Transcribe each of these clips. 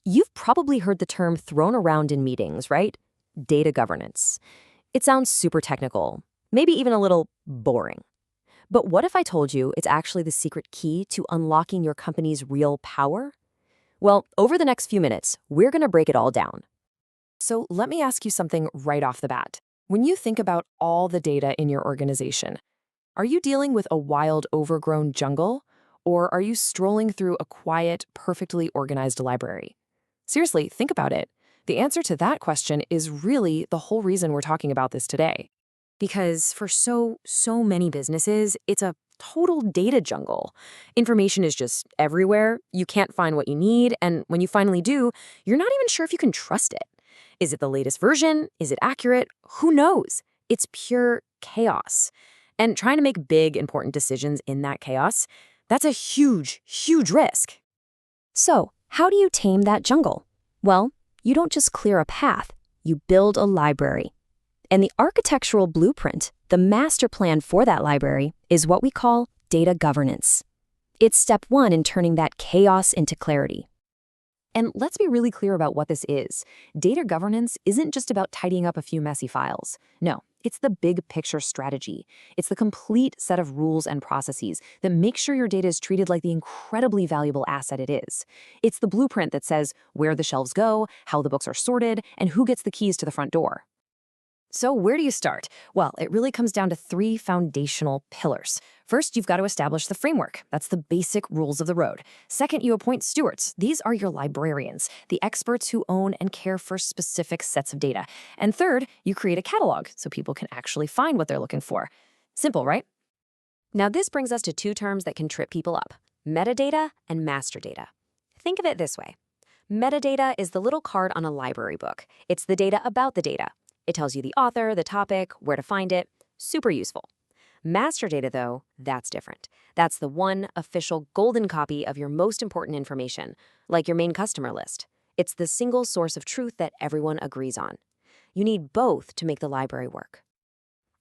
You've probably heard the term thrown around in meetings, right? Data governance. It sounds super technical, maybe even a little boring. But what if I told you it's actually the secret key to unlocking your company's real power? Well, over the next few minutes, we're going to break it all down. So let me ask you something right off the bat. When you think about all the data in your organization, are you dealing with a wild, overgrown jungle? Or are you strolling through a quiet, perfectly organized library? Seriously, think about it. The answer to that question is really the whole reason we're talking about this today. Because for so many businesses, it's a total data jungle. Information is just everywhere, you can't find what you need, and when you finally do, you're not even sure if you can trust it. Is it the latest version? Is it accurate? Who knows? It's pure chaos. And trying to make big, important decisions in that chaos, that's a huge, huge risk. So, how do you tame that jungle? Well, you don't just clear a path, you build a library. And the architectural blueprint, the master plan for that library, is what we call data governance. It's step one in turning that chaos into clarity. And let's be really clear about what this is. Data governance isn't just about tidying up a few messy files. No, it's the big picture strategy. It's the complete set of rules and processes that make sure your data is treated like the incredibly valuable asset it is. It's the blueprint that says where the shelves go, how the books are sorted, and who gets the keys to the front door. So where do you start? Well, it really comes down to three foundational pillars. First, you've got to establish the framework. That's the basic rules of the road. Second, you appoint stewards. These are your librarians, the experts who own and care for specific sets of data. And third, you create a catalog so people can actually find what they're looking for. Simple, right? Now, this brings us to two terms that can trip people up: metadata and master data. Think of it this way. Metadata is the little card on a library book. It's the data about the data. It tells you the author, the topic, where to find it. Super useful. Master data, though, that's different. That's the one official golden copy of your most important information, like your main customer list. It's the single source of truth that everyone agrees on. You need both to make the library work.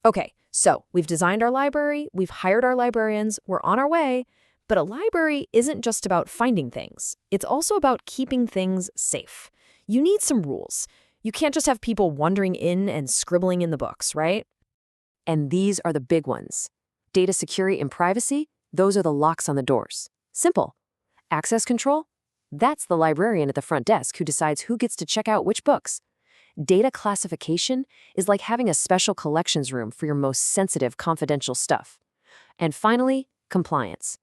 Okay, so we've designed our library, we've hired our librarians, we're on our way. But a library isn't just about finding things. It's also about keeping things safe. You need some rules. You can't just have people wandering in and scribbling in the books, right? And these are the big ones. Data security and privacy, those are the locks on the doors. Simple. Access control? That's the librarian at the front desk who decides who gets to check out which books. Data classification is like having a special collections room for your most sensitive, confidential stuff. And finally, compliance.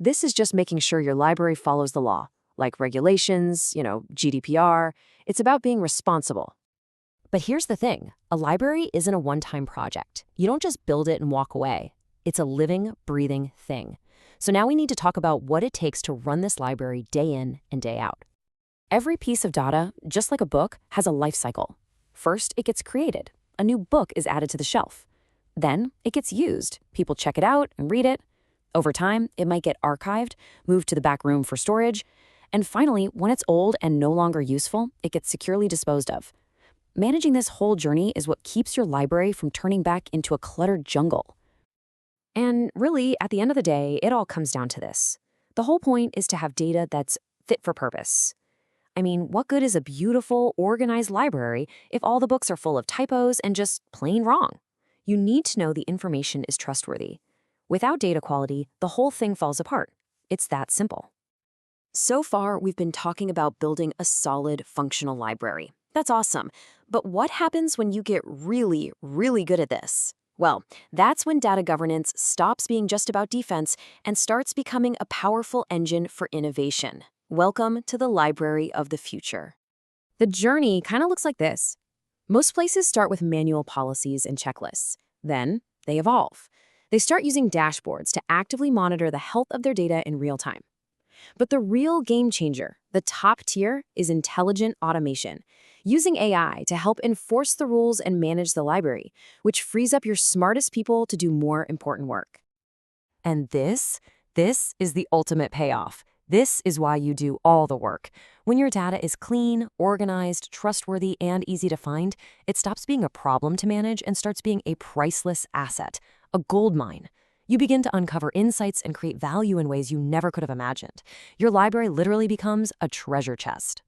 This is just making sure your library follows the law, like regulations, GDPR. It's about being responsible. But here's the thing. A library isn't a one-time project. You don't just build it and walk away. It's a living, breathing thing. So now we need to talk about what it takes to run this library day in and day out. Every piece of data, just like a book, has a life cycle. First, it gets created. A new book is added to the shelf. Then, it gets used. People check it out and read it. Over time, it might get archived, moved to the back room for storage. And finally, when it's old and no longer useful, it gets securely disposed of. Managing this whole journey is what keeps your library from turning back into a cluttered jungle. And really, at the end of the day, it all comes down to this. The whole point is to have data that's fit for purpose. I mean, what good is a beautiful, organized library if all the books are full of typos and just plain wrong? You need to know the information is trustworthy. Without data quality, the whole thing falls apart. It's that simple. So far, we've been talking about building a solid, functional library. That's awesome. But what happens when you get really, really good at this? Well, that's when data governance stops being just about defense and starts becoming a powerful engine for innovation. Welcome to the library of the future. The journey kind of looks like this. Most places start with manual policies and checklists. Then they evolve. They start using dashboards to actively monitor the health of their data in real time. But the real game changer, the top tier, is intelligent automation, using AI to help enforce the rules and manage the library, which frees up your smartest people to do more important work. And this is the ultimate payoff. This is why you do all the work. When your data is clean, organized, trustworthy, and easy to find, it stops being a problem to manage and starts being a priceless asset, a gold mine. You begin to uncover insights and create value in ways you never could have imagined. Your library literally becomes a treasure chest.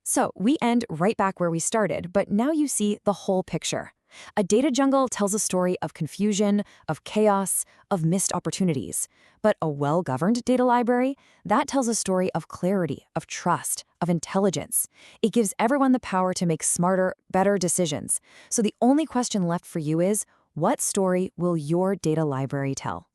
So we end right back where we started, but now you see the whole picture. A data jungle tells a story of confusion, of chaos, of missed opportunities. But a well-governed data library, that tells a story of clarity, of trust, of intelligence. It gives everyone the power to make smarter, better decisions. So the only question left for you is, what story will your data library tell?